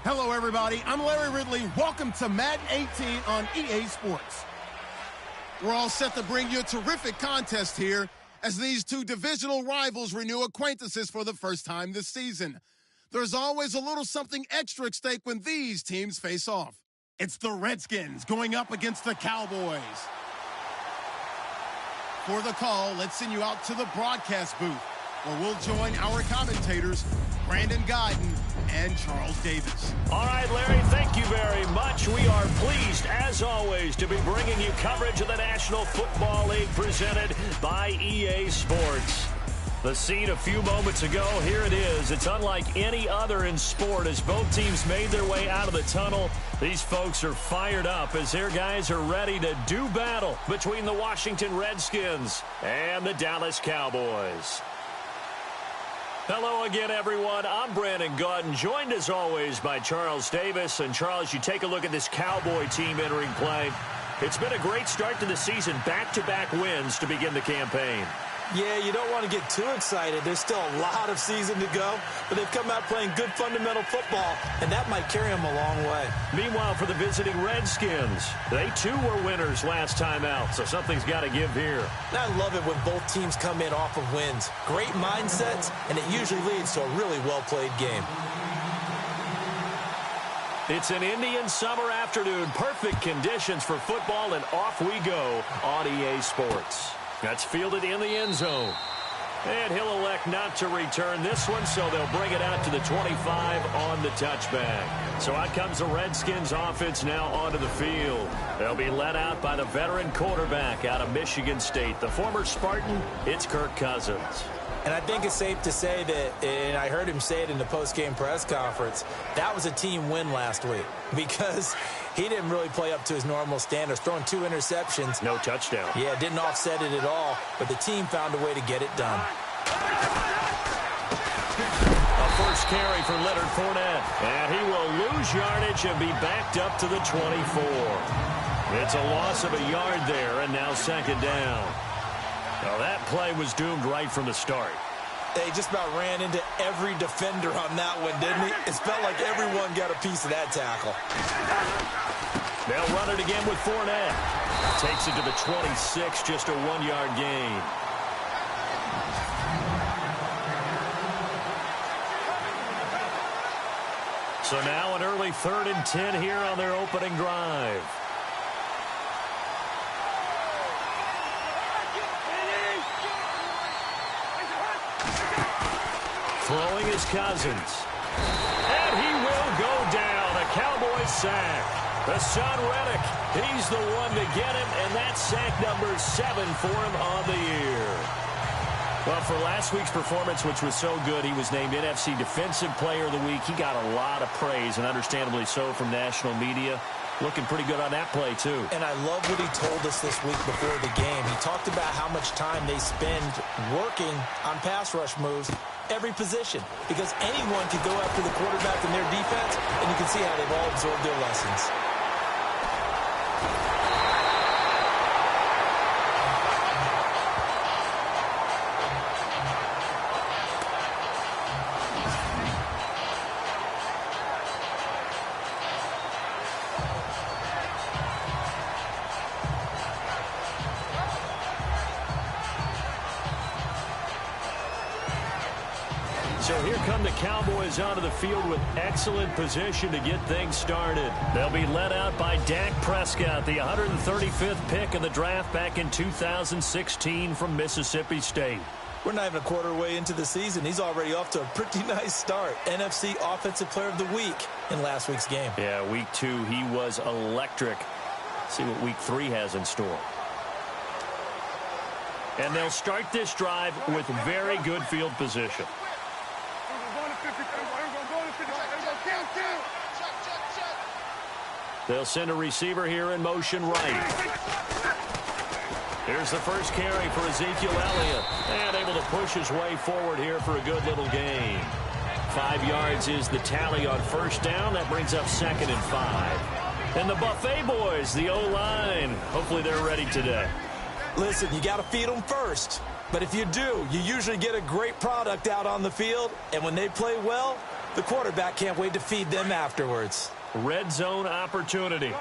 Hello, everybody. I'm Larry Ridley. Welcome to Madden 18 on EA Sports. We're all set to bring you a terrific contest here as these two divisional rivals renew acquaintances for the first time this season. There's always a little something extra at stake when these teams face off. It's the Redskins going up against the Cowboys. For the call, let's send you out to the broadcast booth, where we'll join our commentators, Brandon Guyton and Charles Davis. All right, Larry, thank you very much. We are pleased, as always, to be bringing you coverage of the National Football League presented by EA Sports. The scene a few moments ago, here it is. It's unlike any other in sport as both teams made their way out of the tunnel. These folks are fired up as their guys are ready to do battle between the Washington Redskins and the Dallas Cowboys. Hello again, everyone. I'm Brandon Guyton, joined as always by Charles Davis. And Charles, you take a look at this Cowboy team entering play. It's been a great start to the season, back-to-back wins to begin the campaign. Yeah, you don't want to get too excited. There's still a lot of season to go, but they've come out playing good fundamental football, and that might carry them a long way. Meanwhile, for the visiting Redskins, they too were winners last time out, so something's got to give here. And I love it when both teams come in off of wins. Great mindsets, and it usually leads to a really well-played game. It's an Indian summer afternoon, perfect conditions for football, and off we go on EA Sports. That's fielded in the end zone. And he'll elect not to return this one, so they'll bring it out to the 25 on the touchback. So out comes the Redskins offense now onto the field. They'll be led out by the veteran quarterback out of Michigan State. The former Spartan, it's Kirk Cousins. And I think it's safe to say that, and I heard him say it in the post-game press conference, that was a team win last week because he didn't really play up to his normal standards, throwing 2 interceptions. No touchdown. Yeah, didn't offset it at all, but the team found a way to get it done. A first carry for Leonard Fournette, and he will lose yardage and be backed up to the 24. It's a loss of a yard there, and now second down. Well, that play was doomed right from the start. They just about ran into every defender on that one, didn't he? It felt like everyone got a piece of that tackle. They'll run it again with Fournette. Takes it to the 26, just a 1-yard gain. So now an early 3rd and 10 here on their opening drive. Throwing is Cousins. And he will go down. A Cowboys sack. The son Reddick, he's the one to get him, and that's sack number 7 for him on the year. Well, for last week's performance, which was so good, he was named NFC Defensive Player of the Week. He got a lot of praise, and understandably so, from national media. Looking pretty good on that play, too. And I love what he told us this week before the game. He talked about how much time they spend working on pass rush moves, every position, because anyone can go after the quarterback in their defense, and you can see how they've all absorbed their lessons. So here come the Cowboys onto the field with excellent position to get things started. They'll be led out by Dak Prescott, the 135th pick in the draft back in 2016 from Mississippi State. We're not even a quarter way into the season. He's already off to a pretty nice start. NFC Offensive Player of the Week in last week's game. Yeah, week 2, he was electric. See what week 3 has in store. And they'll start this drive with very good field position. They'll send a receiver here in motion right. Here's the first carry for Ezekiel Elliott. And able to push his way forward here for a good little gain. 5 yards is the tally on first down. That brings up 2nd and 5. And the Buffet boys, the O-line, hopefully they're ready today. Listen, you got to feed them first. But if you do, you usually get a great product out on the field. And when they play well, The quarterback can't wait to feed them afterwards. Red zone opportunity.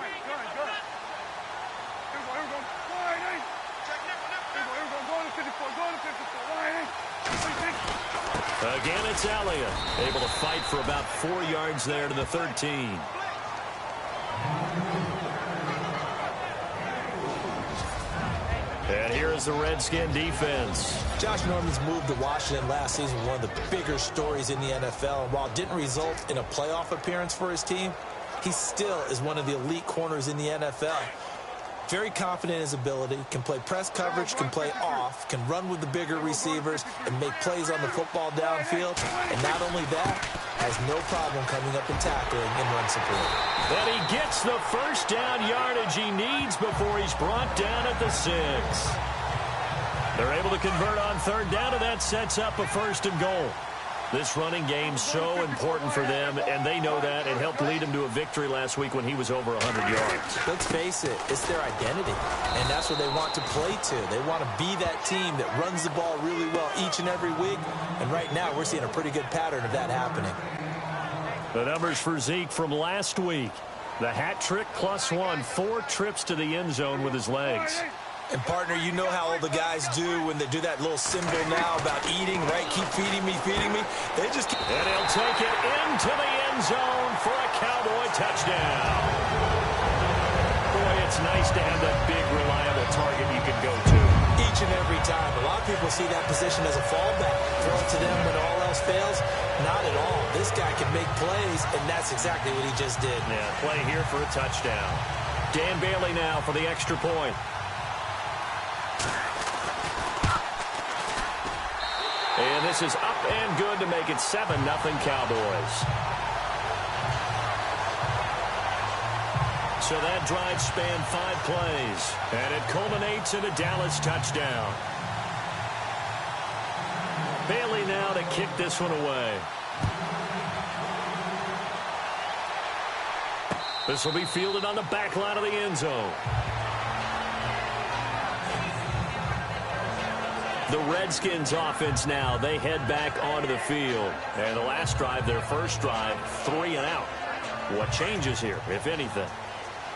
Again, it's Elliott, able to fight for about 4 yards there to the 13. And here is the Redskin defense. Josh Norman's move to Washington last season was one of the bigger stories in the NFL. And while it didn't result in a playoff appearance for his team, he still is one of the elite corners in the NFL. Very confident in his ability, can play press coverage, can play off, can run with the bigger receivers, and make plays on the football downfield. And not only that, has no problem coming up and tackling and run support. And he gets the first down yardage he needs before he's brought down at the 6. They're able to convert on third down, and that sets up a 1st and goal. This running game's so important for them, and they know that. It helped lead them to a victory last week when he was over 100 yards. Let's face it, it's their identity, and that's what they want to play to. They want to be that team that runs the ball really well each and every week, and right now we're seeing a pretty good pattern of that happening. The numbers for Zeke from last week. The hat trick +1, 4 trips to the end zone with his legs. And, partner, you know how all the guys do when they do that little symbol now about eating, right? Keep feeding me, feeding me. They just keep... And he'll take it into the end zone for a Cowboy touchdown. Boy, it's nice to have that big, reliable target you can go to. Each and every time. A lot of people see that position as a fallback. Throw it to them when all else fails. Not at all. This guy can make plays, and that's exactly what he just did. Yeah, play here for a touchdown. Dan Bailey now for the extra point. And this is up and good to make it 7-0 Cowboys. So that drive spanned 5 plays, and it culminates in a Dallas touchdown. Bailey now to kick this one away. This will be fielded on the back line of the end zone. The Redskins offense now, they head back onto the field. And the last drive, their first drive, 3 and out. What changes here, if anything?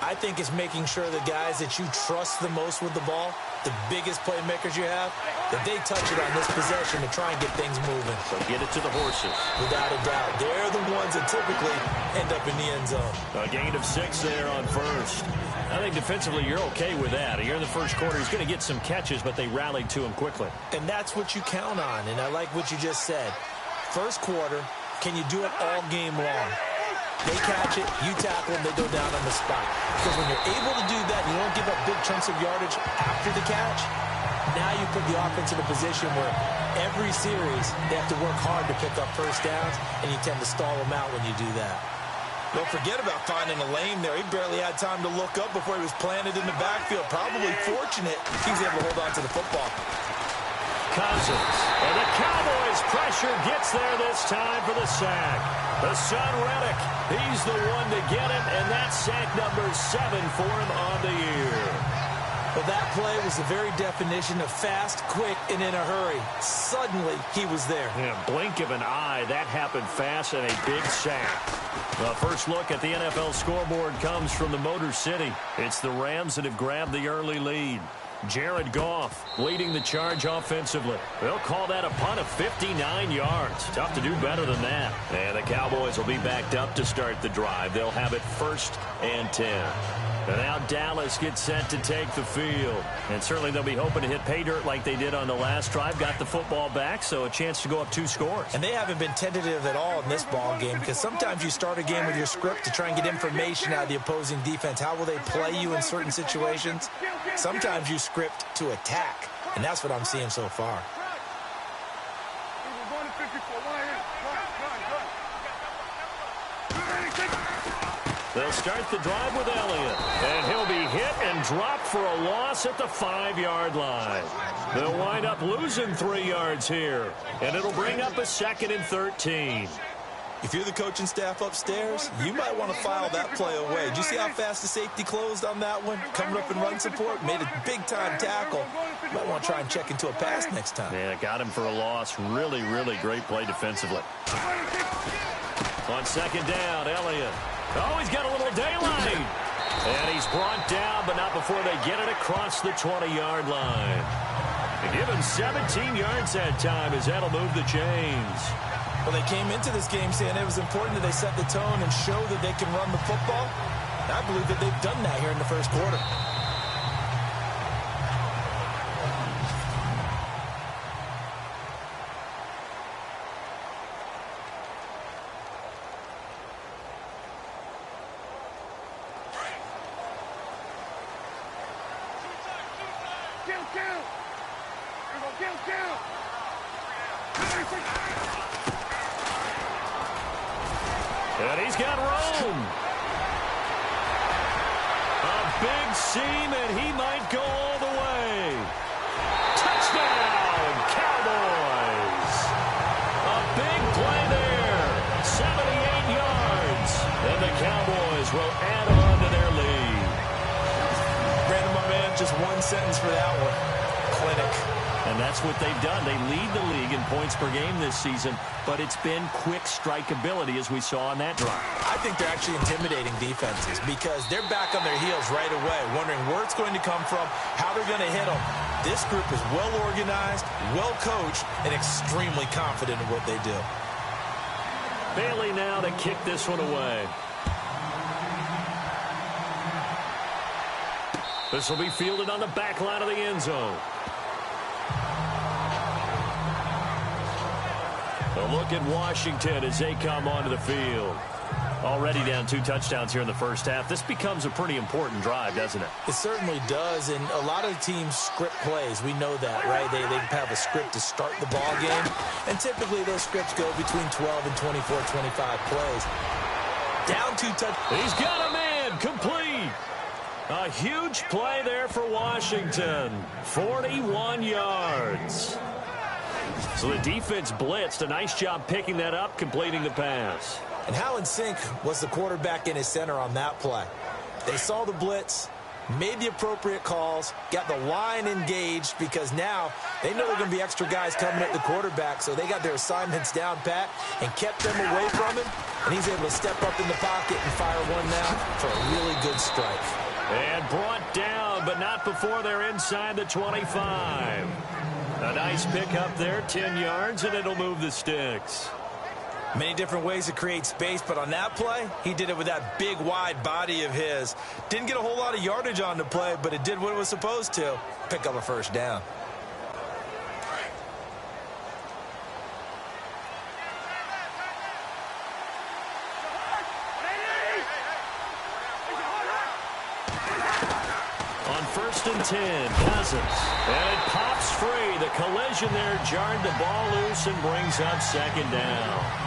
I think it's making sure the guys that you trust the most with the ball, the biggest playmakers you have, that they touch it on this possession to try and get things moving. So get it to the horses. Without a doubt. They're the ones that typically end up in the end zone. A gain of 6 there on first. I think defensively you're okay with that. Here in the first quarter, he's going to get some catches, but they rallied to him quickly. And that's what you count on, and I like what you just said. First quarter, can you do it all game long? They catch it, you tackle them, they go down on the spot. Because when you're able to do that, you don't give up big chunks of yardage after the catch, now you put the offense in a position where every series they have to work hard to pick up first downs, and you tend to stall them out when you do that. Don't forget about finding a lane there. He barely had time to look up before he was planted in the backfield. Probably fortunate he was able to hold on to the football. Cousins. And the Cowboys' pressure gets there this time for the sack. The son Reddick, he's the one to get it, and that's sack number 7 for him on the year. Well, that play was the very definition of fast, quick, and in a hurry. Suddenly, he was there. Yeah, blink of an eye, that happened fast and a big sack. The first look at the NFL scoreboard comes from the Motor City. It's the Rams that have grabbed the early lead. Jared Goff leading the charge offensively. They'll call that a punt of 59 yards. Tough to do better than that. And the Cowboys will be backed up to start the drive. They'll have it 1st and 10. And now Dallas gets set to take the field. And certainly they'll be hoping to hit pay dirt like they did on the last drive. Got the football back, so a chance to go up 2 scores. And they haven't been tentative at all in this ball game, because sometimes you start a game with your script to try and get information out of the opposing defense. How will they play you in certain situations? Sometimes you script to attack, and that's what I'm seeing so far. They'll start the drive with Elliott, and he'll be hit and dropped for a loss at the 5-yard line. They'll wind up losing 3 yards here, and it'll bring up a 2nd and 13. If you're the coaching staff upstairs, you might want to file that play away. Did you see how fast the safety closed on that one? Coming up and run support, made a big-time tackle. You might want to try and check into a pass next time. Yeah, got him for a loss. Really, really great play defensively. On second down, Elliott. Oh, he's got a little daylight. And he's brought down, but not before they get it across the 20-yard line. They give him 17 yards that time as that'll move the chains. Well, they came into this game saying it was important that they set the tone and show that they can run the football. And I believe that they've done that here in the first quarter. And he's got room. A big seam, and he might go all the way. Touchdown, Cowboys. A big play there. 78 yards. And the Cowboys will add on to their lead. Brandon, my man, just one sentence for that one. Clinic. And that's what they've done. They lead the league in points per game this season, but it's been quick strikeability as we saw on that drive. I think they're actually intimidating defenses because they're back on their heels right away, wondering where it's going to come from, how they're going to hit them. This group is well organized, well coached, and extremely confident in what they do. Bailey now to kick this one away. This will be fielded on the back line of the end zone. A look at Washington as they come onto the field. Already down 2 touchdowns here in the first half. This becomes a pretty important drive, doesn't it? It certainly does, and a lot of teams script plays. We know that, right? They have a script to start the ball game, and typically those scripts go between 12 and 24, 25 plays. Down 2 touchdowns. He's got a man complete. A huge play there for Washington. 41 yards. So the defense blitzed. A nice job picking that up, completing the pass. And how in sync was the quarterback in his center on that play? They saw the blitz, made the appropriate calls, got the line engaged because now they know there are going to be extra guys coming at the quarterback, so they got their assignments down pat and kept them away from him, and he's able to step up in the pocket and fire one now for a really good strike. And brought down, but not before they're inside the 25. A nice pickup there, 10 yards, and it'll move the sticks. Many different ways to create space, but on that play, he did it with that big, wide body of his. Didn't get a whole lot of yardage on the play, but it did what it was supposed to. Pick up a first down. On 1st and 10, Cousins. And it pops free. The collision there jarred the ball loose and brings up 2nd down.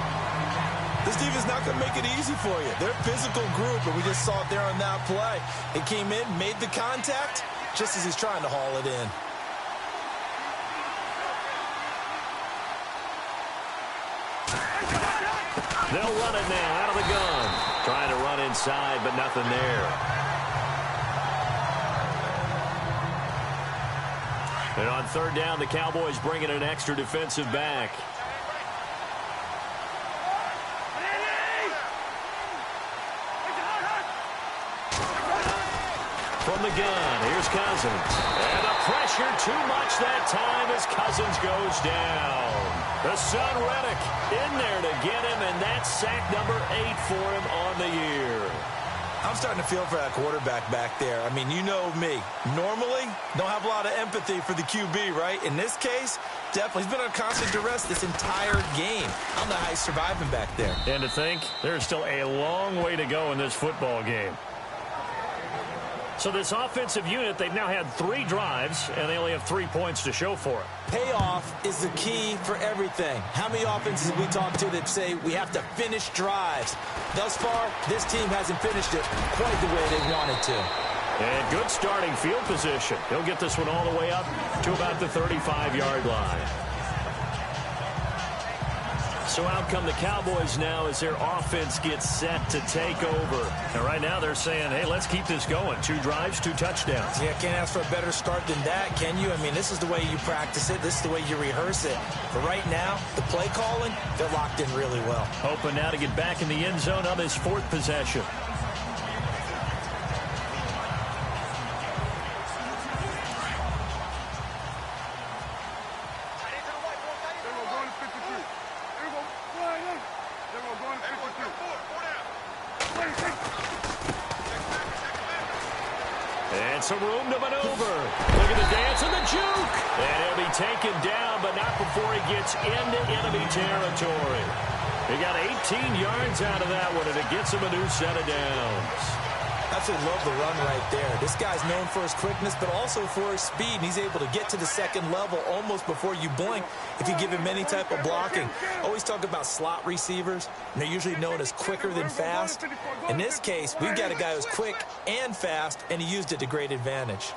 This defense not going to make it easy for you. They're a physical group, and we just saw it there on that play. It came in, made the contact, just as he's trying to haul it in. They'll run it now out of the gun. Trying to run inside, but nothing there. And on 3rd down, the Cowboys bring in an extra defensive back. From the gun, here's Cousins. And the pressure too much that time as Cousins goes down. The son Reddick in there to get him, and that's sack number 8 for him on the year. I'm starting to feel for that quarterback back there. I mean, you know me. Normally, don't have a lot of empathy for the QB, right? In this case, definitely. He's been on constant duress this entire game. I don't know how he's surviving back there. And to think, there's still a long way to go in this football game. So this offensive unit, they've now had 3 drives, and they only have 3 points to show for it. Payoff is the key for everything. How many offenses have we talked to that say we have to finish drives? Thus far, this team hasn't finished it quite the way they wanted to. And good starting field position. He'll get this one all the way up to about the 35-yard line. So out come the Cowboys now as their offense gets set to take over. And right now they're saying, hey, let's keep this going. 2 drives, 2 touchdowns. Yeah, can't ask for a better start than that, can you? I mean, this is the way you practice it. This is the way you rehearse it. But right now, the play calling, they're locked in really well. Hoping now to get back in the end zone on this 4th possession. And some room to maneuver. Look at the dance and the juke. And he'll be taken down, but not before he gets into enemy territory. He got 18 yards out of that one, and it gets him a new set of downs. Absolutely love the run right there. This guy's known for his quickness, but also for his speed. And he's able to get to the second level almost before you blink if you give him any type of blocking. Always talk about slot receivers, and they're usually known as quicker than fast. In this case, we've got a guy who's quick and fast, and he used it to great advantage.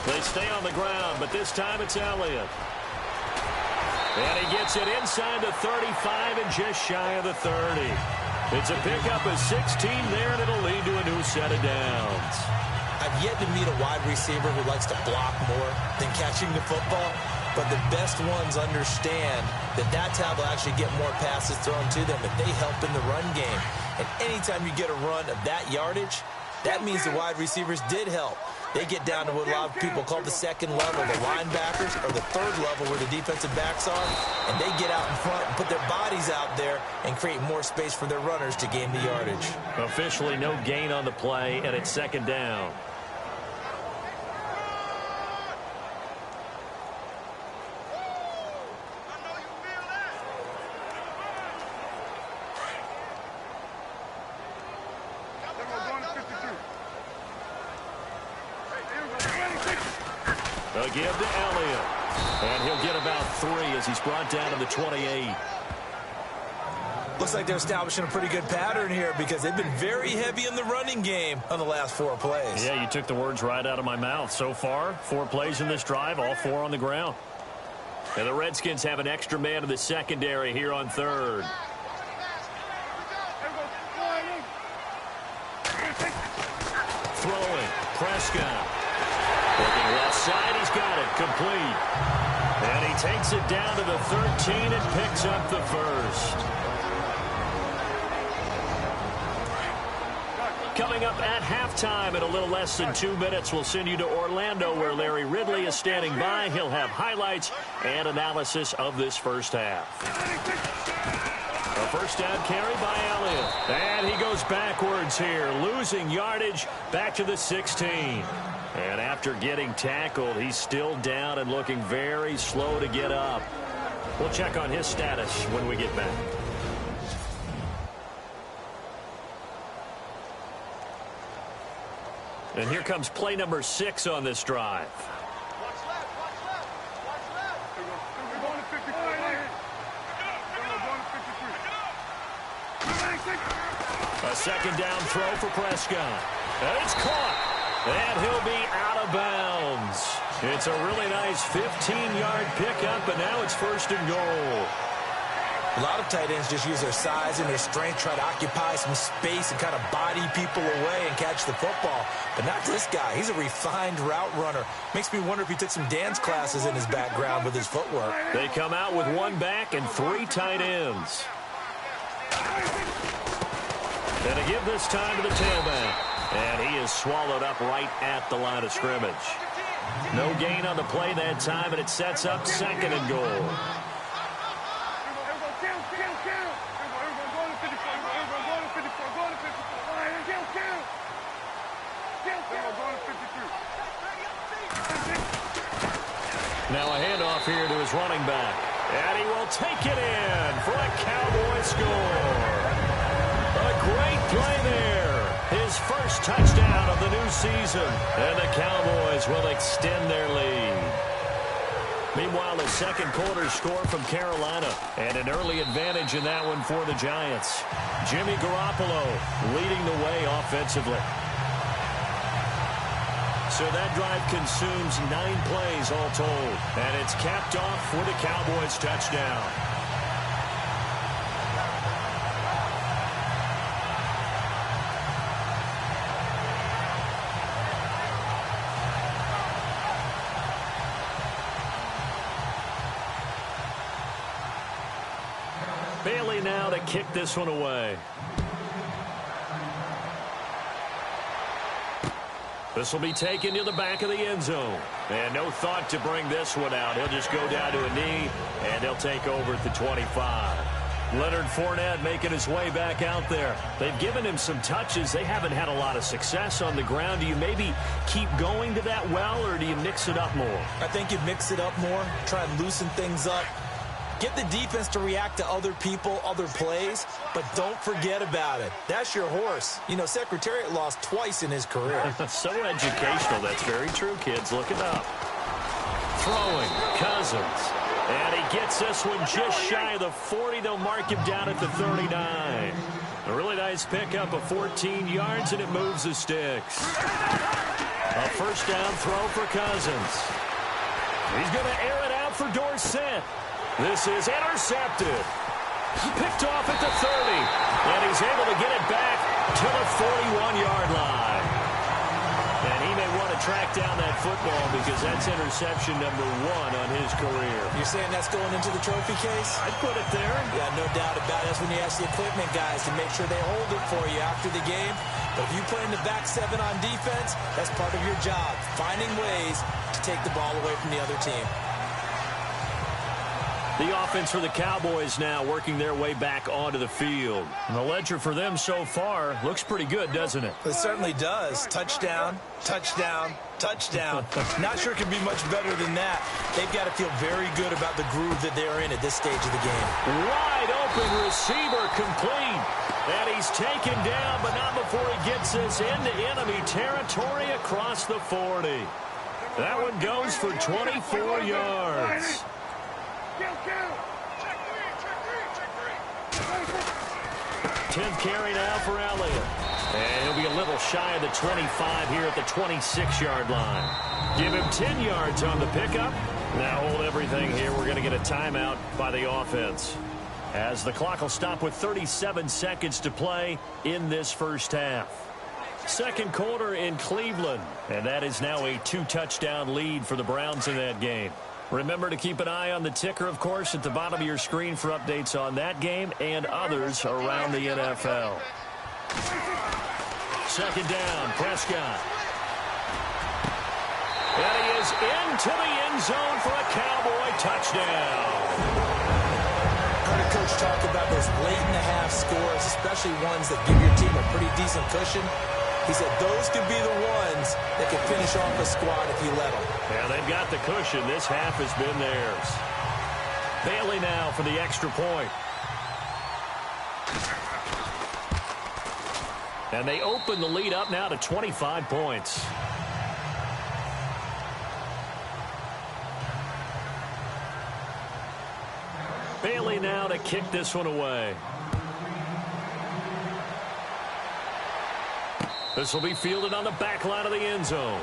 They stay on the ground, but this time it's Elliott. And he gets it inside the 35 and just shy of the 30. It's a pickup of 16 there, and it'll lead to a new set of downs. I've yet to meet a wide receiver who likes to block more than catching the football, but the best ones understand that that's how they'll actually get more passes thrown to them if they help in the run game. And anytime you get a run of that yardage, that means the wide receivers did help. They get down to what a lot of people call the second level, the linebackers, or the third level where the defensive backs are, and they get out in front and put their bodies out there and create more space for their runners to gain the yardage. Officially no gain on the play, and it's 2nd down. They'll give to Elliott. And he'll get about 3 as he's brought down to the 28. Looks like they're establishing a pretty good pattern here because they've been very heavy in the running game on the last 4 plays. Yeah, you took the words right out of my mouth. So far, 4 plays in this drive, all 4 on the ground. And the Redskins have an extra man in the secondary here on 3rd. Throwing, Prescott. Looking left side, he's got it, complete. And he takes it down to the 13 and picks up the first. Coming up at halftime in a little less than 2 minutes, we'll send you to Orlando where Larry Ridley is standing by. He'll have highlights and analysis of this first half. A first down carry by Elliott. And he goes backwards here, losing yardage back to the 16. And after getting tackled, he's still down and looking very slow to get up. We'll check on his status when we get back. And here comes play number 6 on this drive. A second down throw for Prescott. And it's caught. And he'll be out of bounds. It's a really nice 15-yard pickup, and now it's 1st and goal. A lot of tight ends just use their size and their strength, try to occupy some space and kind of body people away and catch the football. But not this guy. He's a refined route runner. Makes me wonder if he took some dance classes in his background with his footwork. They come out with 1 back and 3 tight ends. And to give this time to the tailback. And he is swallowed up right at the line of scrimmage. No gain on the play that time, and it sets up 2nd and goal. Now a handoff here to his running back. And he will take it in for a Cowboy score. A great play there. His first touchdown of the new season. And the Cowboys will extend their lead. Meanwhile, the second quarter score from Carolina. And an early advantage in that one for the Giants. Jimmy Garoppolo leading the way offensively. So that drive consumes 9 plays all told. And it's capped off with a Cowboys touchdown. Bailey now to kick this one away. This will be taken to the back of the end zone. And no thought to bring this one out. He'll just go down to a knee, and he'll take over at the 25. Leonard Fournette making his way back out there. They've given him some touches. They haven't had a lot of success on the ground. Do you maybe keep going to that well, or do you mix it up more? I think you mix it up more, try and loosen things up. Get the defense to react to other people, other plays, but don't forget about it. That's your horse. You know, Secretariat lost twice in his career. So educational. That's very true, kids. Look it up. Throwing, Cousins. And he gets this one just shy of the 40. They'll mark him down at the 39. A really nice pickup of 14 yards, and it moves the sticks. A first down throw for Cousins. He's going to air it out for Dorsett. This is intercepted. Picked off at the 30. And he's able to get it back to the 41-yard line. And he may want to track down that football because that's interception number 1 on his career. You're saying that's going into the trophy case? I'd put it there. Yeah, no doubt about it. That's when you ask the equipment guys to make sure they hold it for you after the game. But if you play in the back 7 on defense, that's part of your job, finding ways to take the ball away from the other team. The offense for the Cowboys now working their way back onto the field. And the ledger for them so far looks pretty good, doesn't it? It certainly does. Touchdown, touchdown, touchdown. Not sure it can be much better than that. They've got to feel very good about the groove that they're in at this stage of the game. Wide open receiver complete. And he's taken down, but not before he gets this into enemy territory across the 40. That one goes for 24 yards. 10th carry now for Elliott. And he'll be a little shy of the 25 here at the 26-yard line. Give him 10 yards on the pickup. Now hold everything here. We're going to get a timeout by the offense, as the clock will stop with 37 seconds to play in this first half. Second quarter in Cleveland. And that is now a 2-touchdown lead for the Browns in that game. Remember to keep an eye on the ticker, of course, at the bottom of your screen for updates on that game and others around the NFL. Second down, Prescott. And he is into the end zone for a Cowboy touchdown. Heard a coach talk about those late-in-the-half scores, especially ones that give your team a pretty decent cushion. He said those could be the ones that could finish off a squad if you let them. Yeah, they've got the cushion. This half has been theirs. Bailey now for the extra point. And they open the lead up now to 25 points. Bailey now to kick this one away. This will be fielded on the back line of the end zone.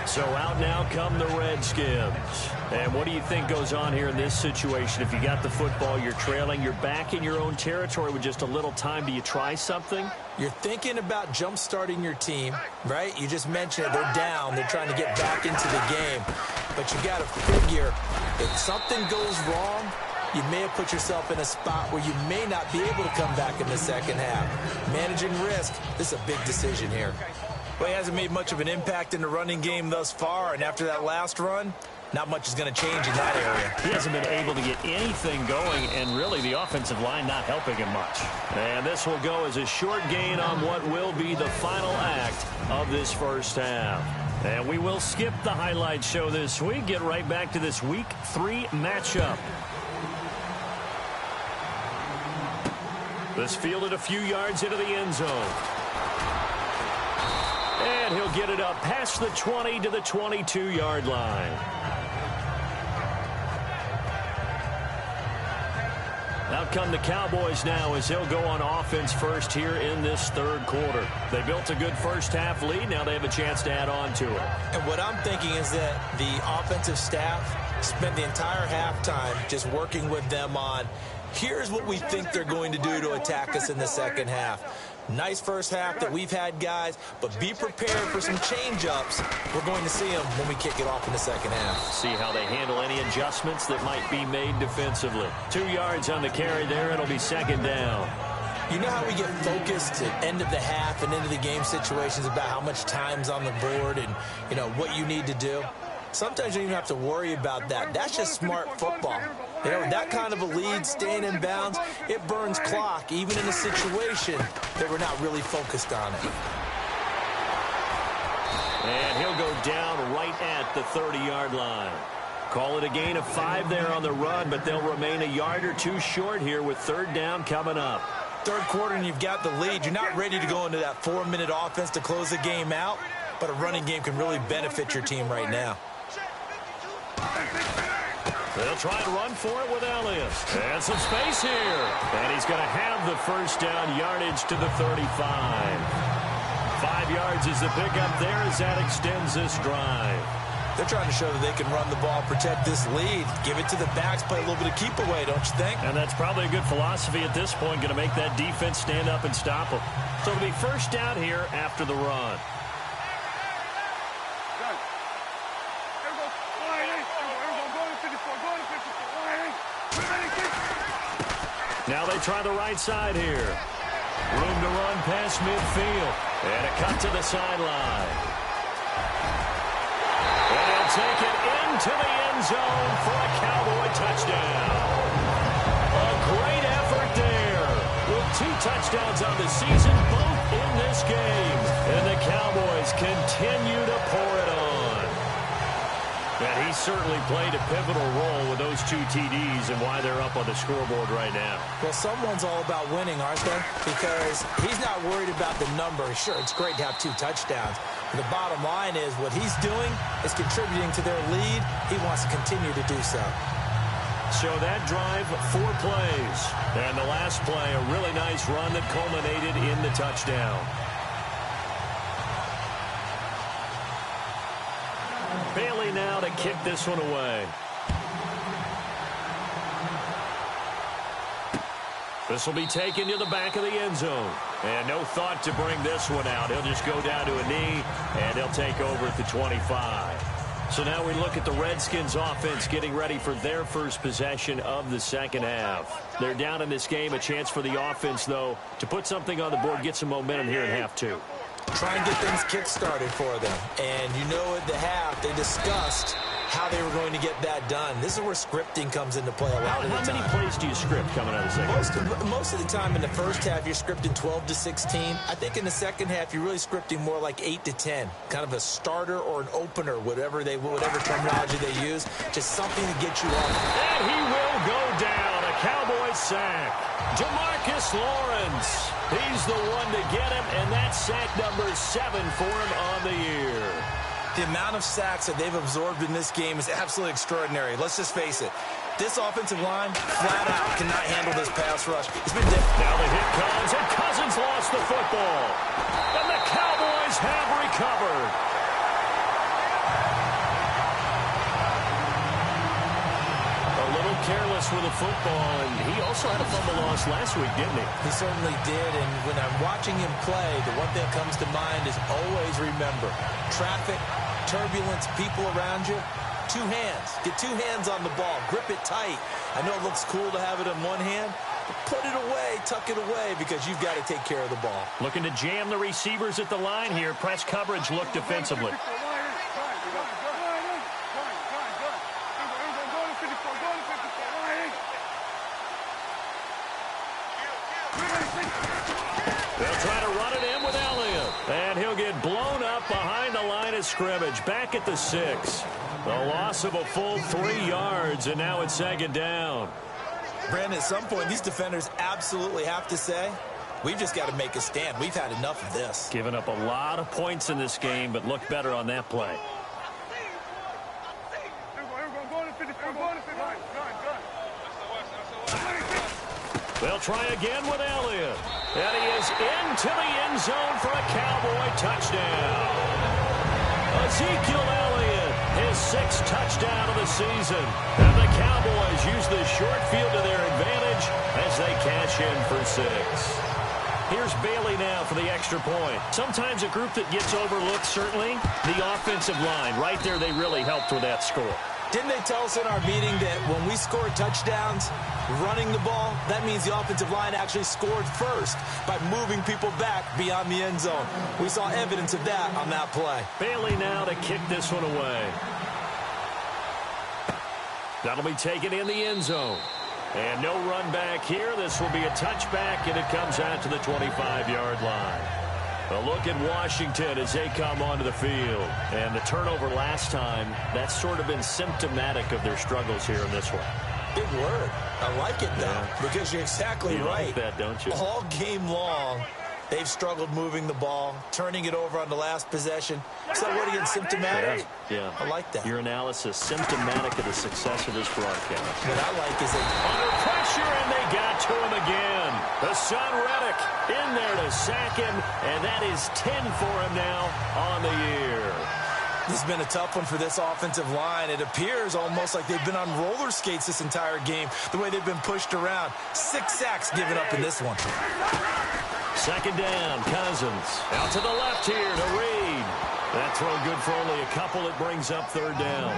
So out now come the Redskins. And what do you think goes on here in this situation? If you got the football, you're trailing, you're back in your own territory with just a little time. Do you try something? You're thinking about jump-starting your team, right? You just mentioned it. They're down. They're trying to get back into the game. But you got to figure, if something goes wrong, you may have put yourself in a spot where you may not be able to come back in the second half. Managing risk, this is a big decision here. Well, he hasn't made much of an impact in the running game thus far, and after that last run, not much is going to change in that area. He hasn't been able to get anything going, and really the offensive line not helping him much. And this will go as a short gain on what will be the final act of this first half. And we will skip the highlight show this week, get right back to this Week 3 matchup. This fielded a few yards into the end zone. And he'll get it up past the 20 to the 22-yard line. Now out come the Cowboys now as they'll go on offense first here in this third quarter. They built a good first-half lead. Now they have a chance to add on to it. And what I'm thinking is that the offensive staff spent the entire halftime just working with them on, here's what we think they're going to do to attack us in the second half. Nice first half that we've had, guys, but be prepared for some change-ups. We're going to see them when we kick it off in the second half. See how they handle any adjustments that might be made defensively. 2 yards on the carry there. It'll be second down. You know how we get focused at end of the half and into the game situations about how much time's on the board and, you know, what you need to do? Sometimes you don't even have to worry about that. That's just smart football. You know, that kind of a lead, staying in bounds, it burns clock, even in a situation that we're not really focused on it. And he'll go down right at the 30-yard line. Call it a gain of 5 there on the run, but they'll remain a yard or two short here with third down coming up. Third quarter and you've got the lead. You're not ready to go into that 4-minute offense to close the game out, but a running game can really benefit your team right now. They'll try to run for it with Elliott. And some space here. And he's going to have the first down yardage to the 35. 5 yards is the pickup there as that extends this drive. They're trying to show that they can run the ball, protect this lead, give it to the backs, play a little bit of keep away, don't you think? And that's probably a good philosophy at this point, going to make that defense stand up and stop them. So it'll be first down here after the run. Now they try the right side here. Room to run past midfield. And a cut to the sideline. And he'll take it into the end zone for a Cowboy touchdown. A great effort there. With 2 touchdowns on the season, both in this game. And the Cowboys continue to pour it on. And he certainly played a pivotal role with those 2 TDs and why they're up on the scoreboard right now. Well, someone's all about winning, aren't they? Because he's not worried about the number. Sure, it's great to have 2 touchdowns. But the bottom line is what he's doing is contributing to their lead. He wants to continue to do so. So that drive, 4 plays. And the last play, a really nice run that culminated in the touchdown. Bailey now to kick this one away. This will be taken to the back of the end zone. And no thought to bring this one out. He'll just go down to a knee, and he'll take over at the 25. So now we look at the Redskins offense getting ready for their first possession of the second half. They're down in this game. A chance for the offense, though, to put something on the board, get some momentum here in half 2. Try and get things kick-started for them. And you know at the half, they discussed how they were going to get that done. This is where scripting comes into play a lot of the time. How many plays do you script coming out of the second half? Most of the time in the first half, you're scripting 12 to 16. I think in the second half, you're really scripting more like 8 to 10. Kind of a starter or an opener, whatever terminology they use. Just something to get you off. And he will go down. A Cowboy sack. Demarcus Lawrence. He's the one to get him, and that's sack number 7 for him on the year. The amount of sacks that they've absorbed in this game is absolutely extraordinary. Let's just face it. This offensive line, flat out, cannot handle this pass rush. It's been different. Now the hit comes, and Cousins lost the football. And the Cowboys have recovered. A little careless with the football, and he also had a fumble loss last week, didn't he? He certainly did, and when I'm watching him play, the one thing that comes to mind is always remember, traffic, turbulence, people around you, 2 hands. Get 2 hands on the ball. Grip it tight. I know it looks cool to have it in one hand, but put it away, tuck it away, because you've got to take care of the ball. Looking to jam the receivers at the line here. Press coverage look defensively. They'll try to run it in with Elliott. And he'll get blown up behind the line of scrimmage. Back at the 6. The loss of a full 3 yards, and now it's second down. Brandon, at some point, these defenders absolutely have to say, we've just got to make a stand. We've had enough of this. Giving up a lot of points in this game, but looked better on that play. They'll try again with Elliott. And he is into the end zone for a Cowboy touchdown. Ezekiel Elliott, his 6th touchdown of the season. And the Cowboys use the short field to their advantage as they cash in for 6. Here's Bailey now for the extra point. Sometimes a group that gets overlooked, certainly. The offensive line, right there, they really helped with that score. Didn't they tell us in our meeting that when we score touchdowns running the ball, that means the offensive line actually scored first by moving people back beyond the end zone? We saw evidence of that on that play. Bailey now to kick this one away. That'll be taken in the end zone. And no run back here. This will be a touchback, and it comes out to the 25-yard line. A look at Washington as they come onto the field. And the turnover last time, that's sort of been symptomatic of their struggles here in this one. Big word. I like it, though, because you're exactly right. You like that, don't you? All game long, they've struggled moving the ball, turning it over on the last possession. Is that word again, symptomatic? Yeah. I like that. Your analysis, symptomatic of the success of this broadcast. What I like is under pressure, and they got to him again. The son Reddick in there to sack him, and that is 10 for him now on the year. This has been a tough one for this offensive line. It appears almost like they've been on roller skates this entire game, the way they've been pushed around. 6 sacks given up in this one. Second down, Cousins. Out to the left here to Reed. That throw good for only a couple. It brings up 3rd down.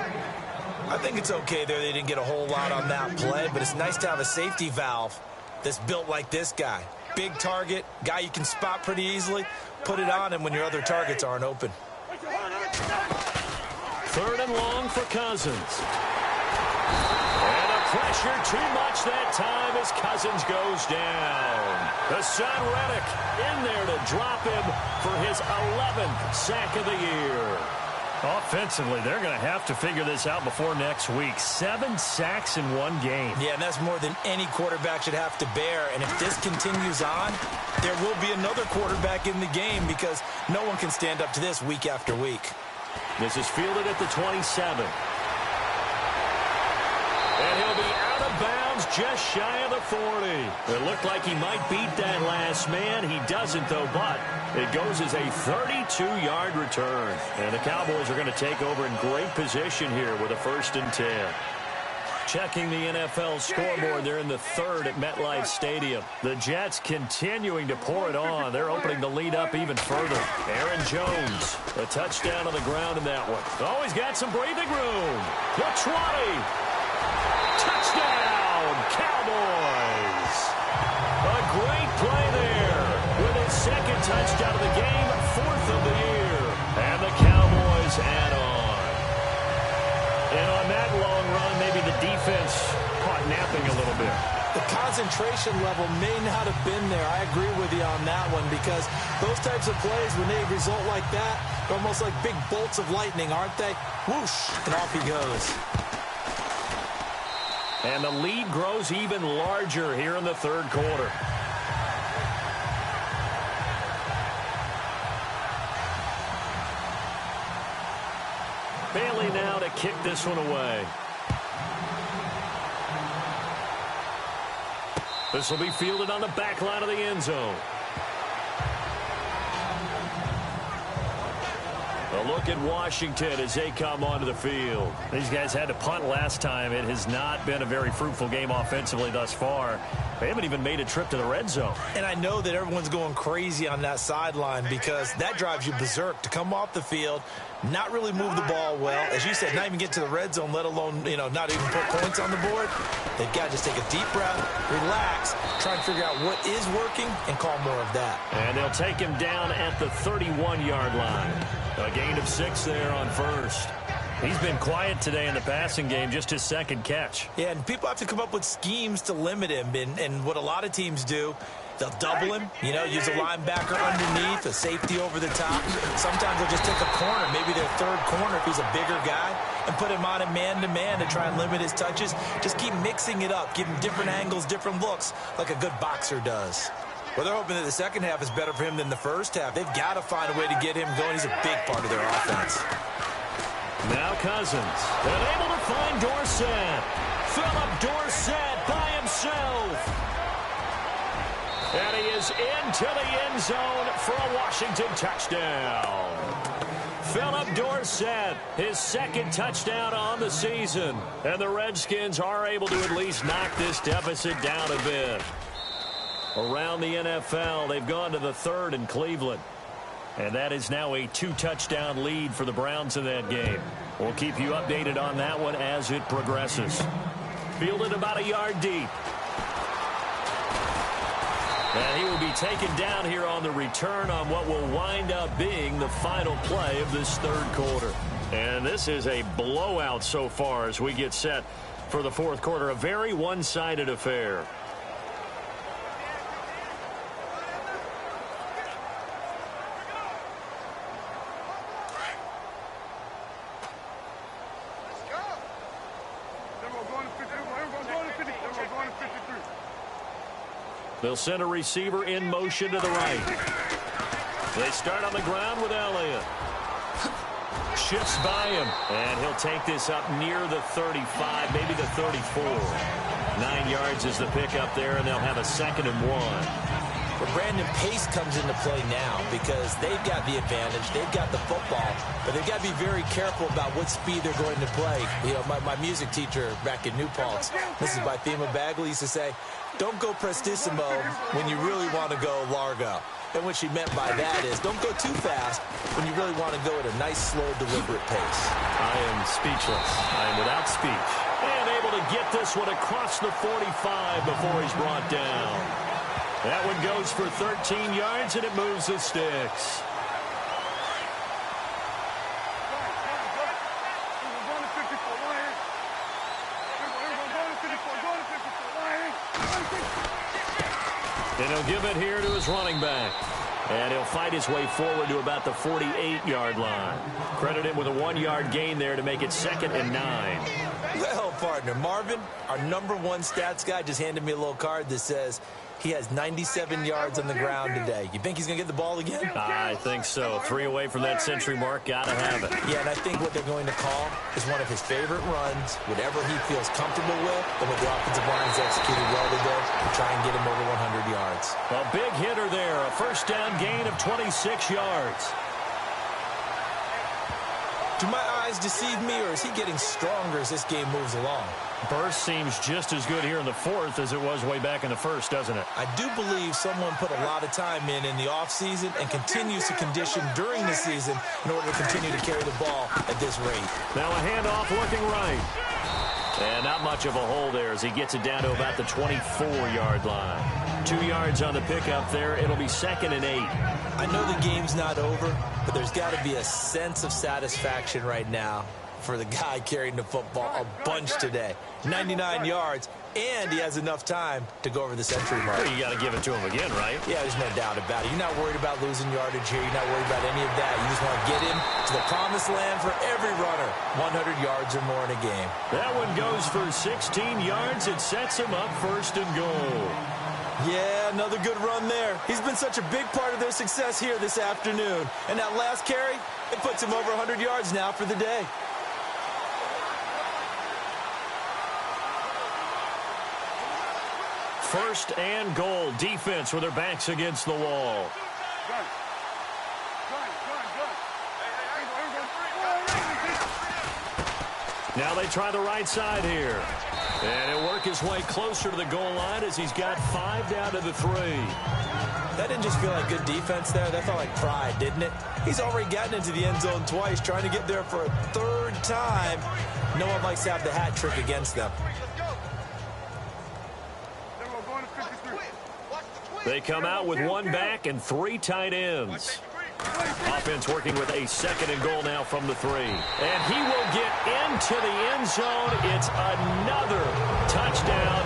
I think it's okay there. They didn't get a whole lot on that play, but it's nice to have a safety valve that's built like this guy. Big target, guy you can spot pretty easily. Put it on him when your other targets aren't open. 3rd and long for Cousins. And a pressure too much that time as Cousins goes down. The son Reddick in there to drop him for his 11th sack of the year. Offensively, they're going to have to figure this out before next week. 7 sacks in one game. Yeah, and that's more than any quarterback should have to bear. And if this continues on, there will be another quarterback in the game because no one can stand up to this week after week. This is fielded at the 27. And he'll be out of bounds just shy of the 40. It looked like he might beat that last man. He doesn't, though, but it goes as a 32-yard return. And the Cowboys are going to take over in great position here with a 1st and 10. Checking the NFL scoreboard, they're in the 3rd at MetLife Stadium. The Jets continuing to pour it on. They're opening the lead up even further. Aaron Jones, a touchdown on the ground in that one. Oh, he's got some breathing room. The 20. Touchdown, Cowboys. A great play there with his 2nd touchdown of the game, 4th of the year. And the Cowboys add on. And on that long run, maybe the defense caught napping a little bit. The concentration level may not have been there. I agree with you on that one because those types of plays, when they result like that, they're almost like big bolts of lightning, aren't they? Whoosh, and off he goes. And the lead grows even larger here in the 3rd quarter. Bailey now to kick this one away. This will be fielded on the back line of the end zone. A look at Washington as they come onto the field. These guys had to punt last time. It has not been a very fruitful game offensively thus far. They haven't even made a trip to the red zone. And I know that everyone's going crazy on that sideline because that drives you berserk to come off the field, not really move the ball well. As you said, not even get to the red zone, let alone, not even put points on the board. They've got to just take a deep breath, relax, try and figure out what is working, and call more of that. And they'll take him down at the 31-yard line. A gain of 6 there on 1st. He's been quiet today in the passing game, just his 2nd catch. Yeah, and people have to come up with schemes to limit him. And what a lot of teams do, they'll double him, use a linebacker underneath, a safety over the top. Sometimes they'll just take a corner, maybe their 3rd corner if he's a bigger guy, and put him on a man-to-man to try and limit his touches. Just keep mixing it up, give him different angles, different looks, like a good boxer does. Well, they're hoping that the 2nd half is better for him than the 1st half. They've got to find a way to get him going. He's a big part of their offense. Now Cousins, unable to find Dorsett. Philip Dorsett by himself. is into the end zone for a Washington touchdown. Philip Dorsett, his second touchdown on the season. And the Redskins are able to at least knock this deficit down a bit. Around the NFL, they've gone to the third in Cleveland. And that is now a 2-touchdown lead for the Browns in that game. We'll keep you updated on that one as it progresses. Fielded about a yard deep. And he will be taken down here on the return on what will wind up being the final play of this third quarter. And this is a blowout so far as we get set for the fourth quarter. A very one-sided affair. They'll send a receiver in motion to the right. They start on the ground with Elliott. Shifts by him, and he'll take this up near the 35, maybe the 34. 9 yards is the pickup there, and they'll have a 2nd and 1. But Brandon, pace comes into play now because they've got the advantage. They've got the football, but they've got to be very careful about what speed they're going to play. You know, my music teacher back in New Paltz, Mrs. Bythema Bagley, used to say, don't go prestissimo when you really want to go largo. And what she meant by that is don't go too fast when you really want to go at a nice, slow, deliberate pace. I am speechless. I am without speech. And able to get this one across the 45 before he's brought down. That one goes for 13 yards, and it moves the sticks. And he'll give it here to his running back. And he'll fight his way forward to about the 48-yard line. Credit him with a 1-yard gain there to make it 2nd and 9. Well, partner, Marvin, our #1 stats guy, just handed me a little card that says he has 97 yards on the ground today. You think he's going to get the ball again? I think so. 3 away from that century mark. Got to have it. Yeah, and I think what they're going to call is one of his favorite runs, whatever he feels comfortable with, and what the offensive line's executed well today to try and get him over 100 yards. A big hitter there. A first down gain of 26 yards. Do my eyes deceive me, or is he getting stronger as this game moves along? Burst seems just as good here in the fourth as it was way back in the first, doesn't it? I do believe someone put a lot of time in the offseason and continues to condition during the season in order to continue to carry the ball at this rate. Now a handoff looking right. And not much of a hole there as he gets it down to about the 24-yard line. 2 yards on the pickup there. It'll be 2nd and 8. I know the game's not over, but there's got to be a sense of satisfaction right now for the guy carrying the football a bunch today. 99 yards, and he has enough time to go over the century mark. Well, you got to give it to him again, right? Yeah, there's no doubt about it. You're not worried about losing yardage here. You're not worried about any of that. You just want to get him to the promised land for every runner. 100 yards or more in a game. That one goes for 16 yards. It sets him up 1st and goal. Yeah, another good run there. He's been such a big part of their success here this afternoon. And that last carry, it puts him over 100 yards now for the day. First and goal. Defense with their backs against the wall. Now they try the right side here. And he'll work his way closer to the goal line as he's got 5 down to the 3. That didn't just feel like good defense there. That felt like pride, didn't it? He's already gotten into the end zone twice, trying to get there for a 3rd time. No one likes to have the hat trick against them. They come out with 1 back and 3 tight ends. Offense working with a 2nd and goal now from the 3. And he will get into the end zone. It's another touchdown.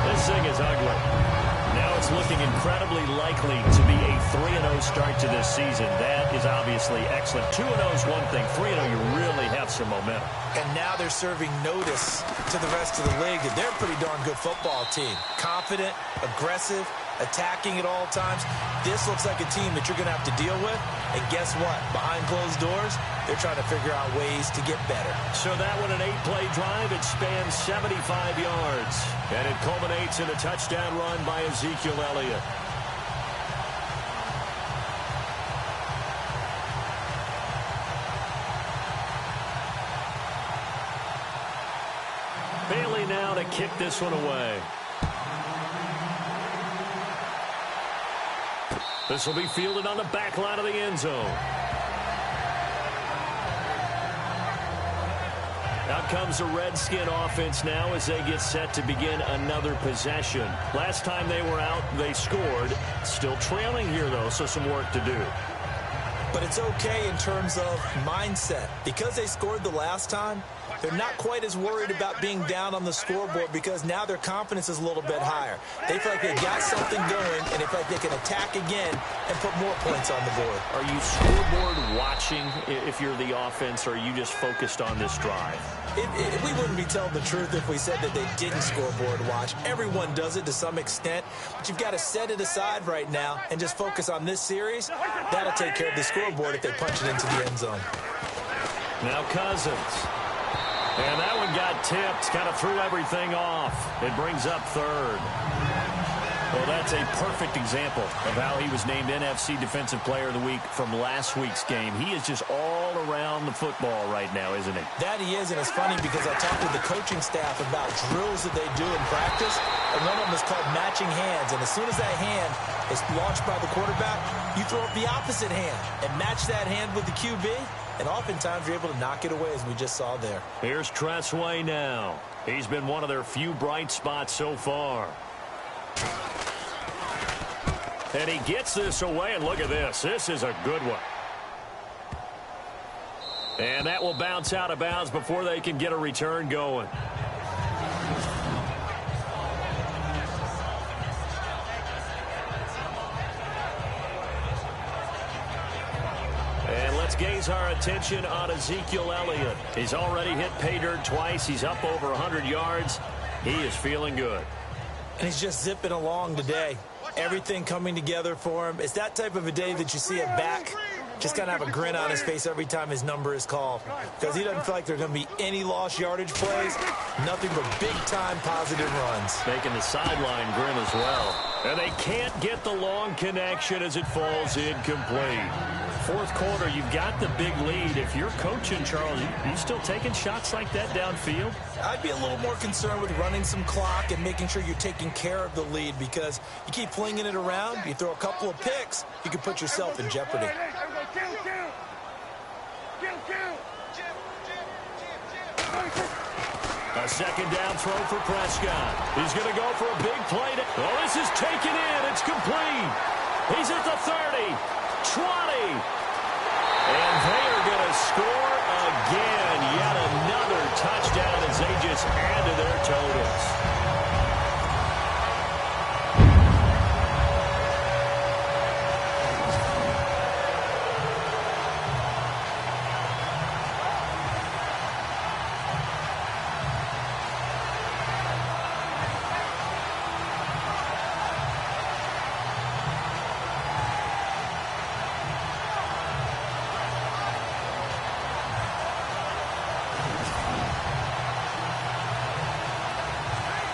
This thing is ugly. Now it's looking incredibly likely to be a 3-0 start to this season. That is obviously excellent. 2-0 is one thing. 3-0, you really have some momentum. And now they're serving notice to the rest of the league that they're a pretty darn good football team. Confident, aggressive, attacking at all times. This looks like a team that you're going to have to deal with. And guess what? Behind closed doors, they're trying to figure out ways to get better. So that one, an 8-play drive. It spans 75 yards. And it culminates in a touchdown run by Ezekiel Elliott. Bailey now to kick this one away. This will be fielded on the back line of the end zone. Out comes the Redskin offense now as they get set to begin another possession. Last time they were out, they scored. Still trailing here, though, so some work to do. But it's okay in terms of mindset. Because they scored the last time, they're not quite as worried about being down on the scoreboard because now their confidence is a little bit higher. They feel like they got something going, and they feel like they can attack again and put more points on the board. Are you scoreboard watching if you're the offense, or are you just focused on this drive? We wouldn't be telling the truth if we said that they didn't scoreboard watch. Everyone does it to some extent, but you've got to set it aside right now and just focus on this series. That'll take care of the scoreboard if they punch it into the end zone. Now Cousins. And that one got tipped, kind of threw everything off. It brings up third. Well, that's a perfect example of how he was named NFC Defensive Player of the Week from last week's game. He is just all around the football right now, isn't he? That he is, and it's funny because I talked with the coaching staff about drills that they do in practice, and one of them is called matching hands. And as soon as that hand is launched by the quarterback, you throw up the opposite hand and match that hand with the QB, and oftentimes you're able to knock it away, as we just saw there. Here's Tressway now. He's been one of their few bright spots so far. And he gets this away, and look at this. This is a good one. And that will bounce out of bounds before they can get a return going. And let's gaze our attention on Ezekiel Elliott. He's already hit pay dirt twice. He's up over 100 yards. He is feeling good. And he's just zipping along today. Everything coming together for him. It's that type of a day that you see a back just kind of have a grin on his face every time his number is called, because he doesn't feel like there's going to be any lost yardage plays, nothing but big-time positive runs. Making the sideline grin as well. And they can't get the long connection as it falls incomplete. Fourth quarter, you've got the big lead. If you're coaching, Charles, you still taking shots like that downfield? I'd be a little more concerned with running some clock and making sure you're taking care of the lead, because you keep flinging it around, you throw a couple of picks, you can put yourself in jeopardy. A second down throw for Prescott. He's going to go for a big play. Oh, this is taken in. It's complete. He's at the 30, 20. And they are going to score again. Yet another touchdown as they just add to their totals.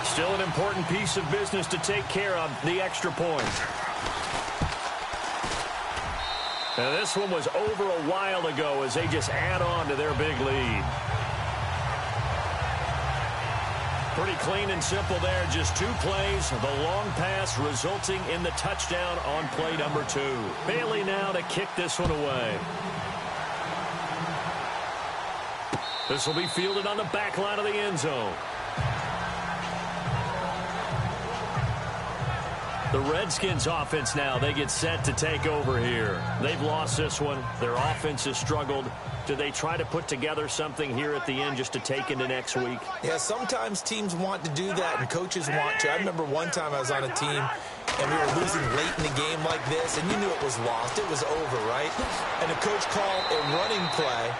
Still an important piece of business to take care of, the extra point. Now this one was over a while ago as they just add on to their big lead. Pretty clean and simple there. Just two plays. The long pass resulting in the touchdown on play number 2. Bailey now to kick this one away. This will be fielded on the back line of the end zone. The Redskins offense now, they get set to take over here. They've lost this one. Their offense has struggled. Do they try to put together something here at the end just to take into next week? Yeah, sometimes teams want to do that and coaches want to. I remember one time I was on a team and we were losing late in the game like this, and you knew it was lost. It was over, right? And the coach called a running play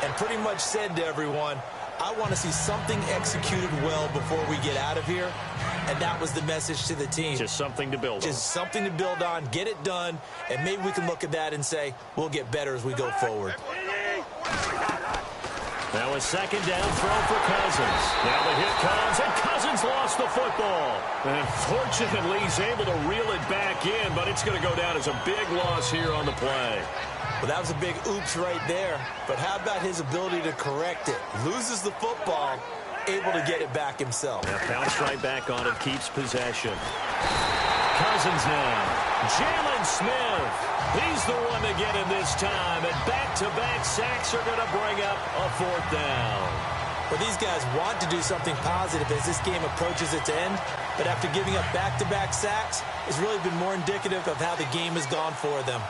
and pretty much said to everyone, I want to see something executed well before we get out of here. And that was the message to the team. Just something to build on. Just something to build on, get it done, and maybe we can look at that and say, we'll get better as we go forward. Now a second down throw for Cousins. Now the hit comes, and Cousins lost the football. And fortunately, he's able to reel it back in, but it's going to go down as a big loss here on the play. Well, that was a big oops right there. But how about his ability to correct it? Loses the football, able to get it back himself. Yeah, bounced right back on it, keeps possession. Cousins now. Jalen Smith. He's the one to get him this time. And back-to-back sacks are going to bring up a fourth down. Well, these guys want to do something positive as this game approaches its end. But after giving up back-to-back sacks, it's really been more indicative of how the game has gone for them.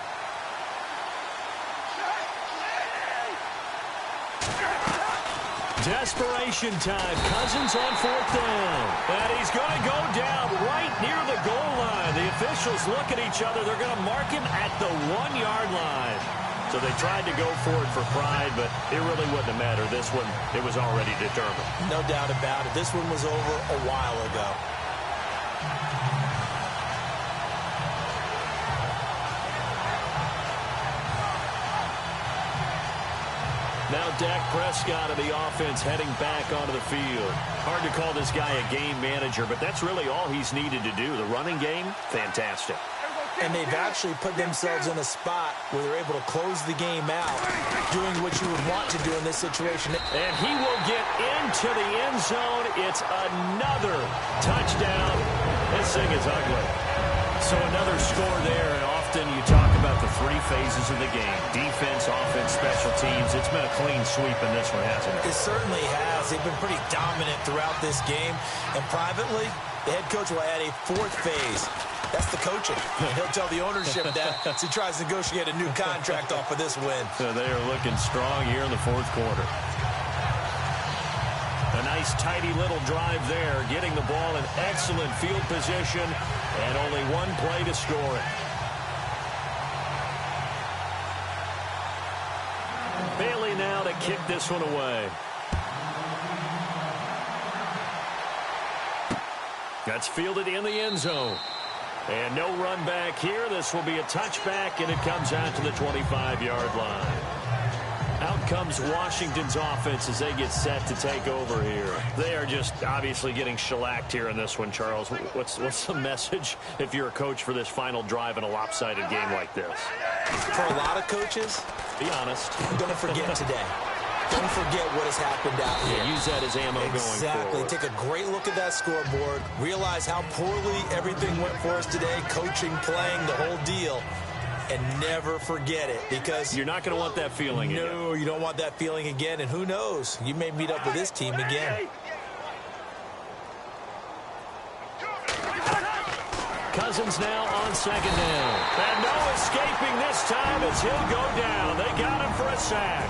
Desperation time. Cousins on fourth down. And he's going to go down right near the goal line. The officials look at each other. They're going to mark him at the 1-yard line. So they tried to go for it for pride, but it really wouldn't have mattered. This one, it was already determined. No doubt about it. This one was over a while ago. Now Dak Prescott of the offense heading back onto the field. Hard to call this guy a game manager, but that's really all he's needed to do. The running game, fantastic. And they've actually put themselves in a spot where they're able to close the game out, doing what you would want to do in this situation. And he will get into the end zone. It's another touchdown. This thing is ugly. So another score there, and often you talk about the three phases of the game. Defense, offense, special teams. It's been a clean sweep in this one, hasn't it? It certainly has. They've been pretty dominant throughout this game. And privately, the head coach will add a fourth phase. That's the coaching. He'll tell the ownership that as he tries to negotiate a new contract off of this win. So they are looking strong here in the fourth quarter. A nice, tidy little drive there, getting the ball in excellent field position, and only one play to score it. Bailey now to kick this one away. That's fielded in the end zone. And no run back here. This will be a touchback, and it comes out to the 25-yard line. Out comes Washington's offense as they get set to take over here. They are just obviously getting shellacked here in this one, Charles. What's the message if you're a coach for this final drive in a lopsided game like this? For a lot of coaches, be honest. Don't forget today. Don't forget what has happened out here. Yeah, use that as ammo going forward. Exactly. Take a great look at that scoreboard. Realize how poorly everything went for us today. Coaching, playing, the whole deal. And never forget it, because you're not going to want that feeling again. No, you don't want that feeling again. And who knows? You may meet up with this team again. Cousins now on second down. And no escaping this time as he'll go down. They got him for a sack.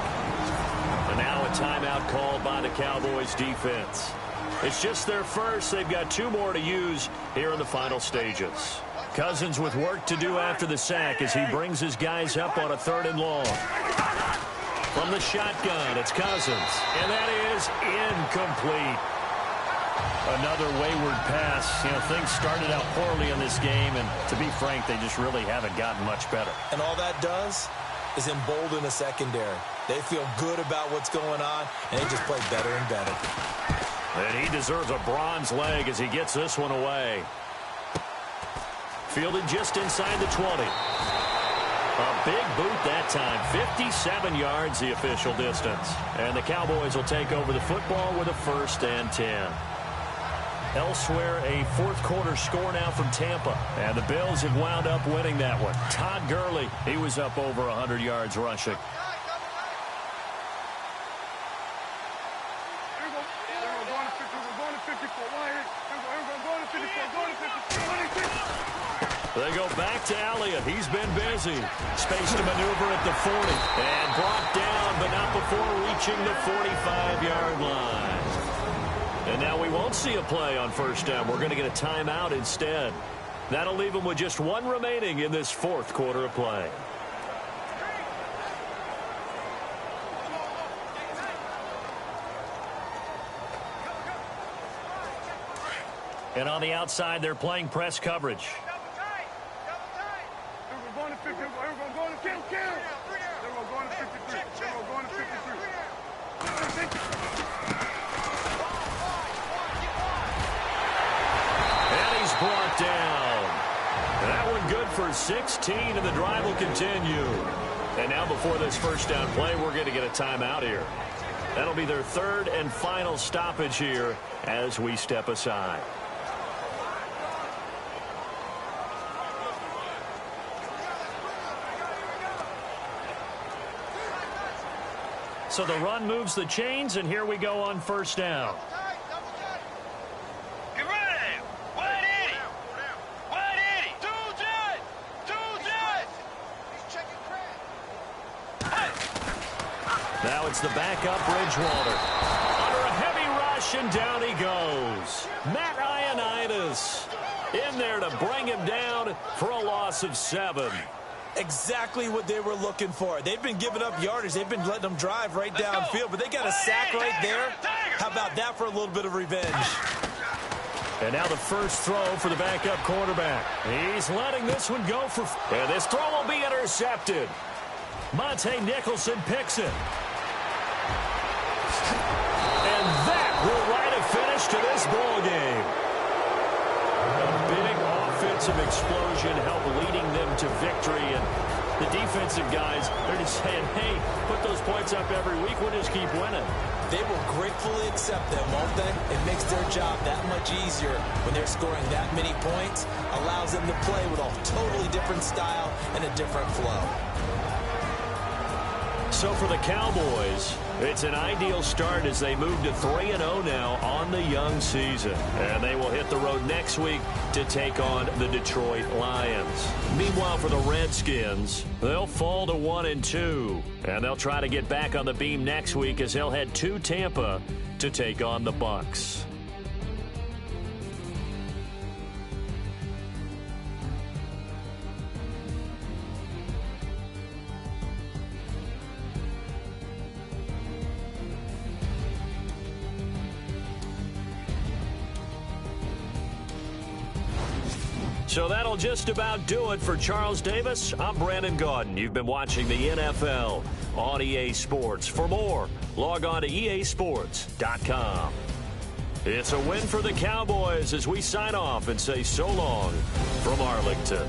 And now a timeout called by the Cowboys defense. It's just their first. They've got two more to use here in the final stages. Cousins with work to do after the sack as he brings his guys up on a 3rd and long. From the shotgun, it's Cousins. And that is incomplete. Another wayward pass. You know, things started out poorly in this game, and to be frank, they just really haven't gotten much better. And all that does is embolden the secondary. They feel good about what's going on, and they just play better and better. And he deserves a bronze leg as he gets this one away. Fielded just inside the 20. A big boot that time. 57 yards the official distance. And the Cowboys will take over the football with a 1st and 10. Elsewhere, a fourth quarter score now from Tampa. And the Bills have wound up winning that one. Todd Gurley, he was up over 100 yards rushing. They go back to Elliott. He's been busy. Space to maneuver at the 40. And brought down, but not before reaching the 45-yard line. And now we won't see a play on 1st down. We're going to get a timeout instead. That'll leave them with just one remaining in this 4th quarter of play. And on the outside, they're playing press coverage. And he's brought down. That one good for 16, and the drive will continue. And now before this 1st down play, we're going to get a timeout here. That'll be their third and final stoppage here as we step aside. So the run moves the chains, and here we go on first down. Get ready! 180! 180! Two jet! He's checking crack. Now it's the backup Bridgewater. Under a heavy rush, and down he goes. Matt Ioannidis in there to bring him down for a loss of 7. Exactly what they were looking for. They've been giving up yardage. They've been letting them drive right downfield, but they got a sack right there. How about that for a little bit of revenge? And now the first throw for the backup quarterback. He's letting this one go for... And this throw will be intercepted. Monte Nicholson picks it. And that will write a finish to this ball game. A big offensive explosion helped leading them to victory. And the defensive guys, they're just saying, hey, put those points up every week. We'll just keep winning. They will gratefully accept them, won't they? It makes their job that much easier when they're scoring that many points. Allows them to play with a totally different style and a different flow. So for the Cowboys, it's an ideal start as they move to 3-0 now on the young season. And they will hit the road next week to take on the Detroit Lions. Meanwhile, for the Redskins, they'll fall to 1-2. And they'll try to get back on the beam next week as they'll head to Tampa to take on the Bucs. So that'll just about do it for Charles Davis. I'm Brandon Gaudin. You've been watching the NFL on EA Sports. For more, log on to easports.com. It's a win for the Cowboys as we sign off and say so long from Arlington.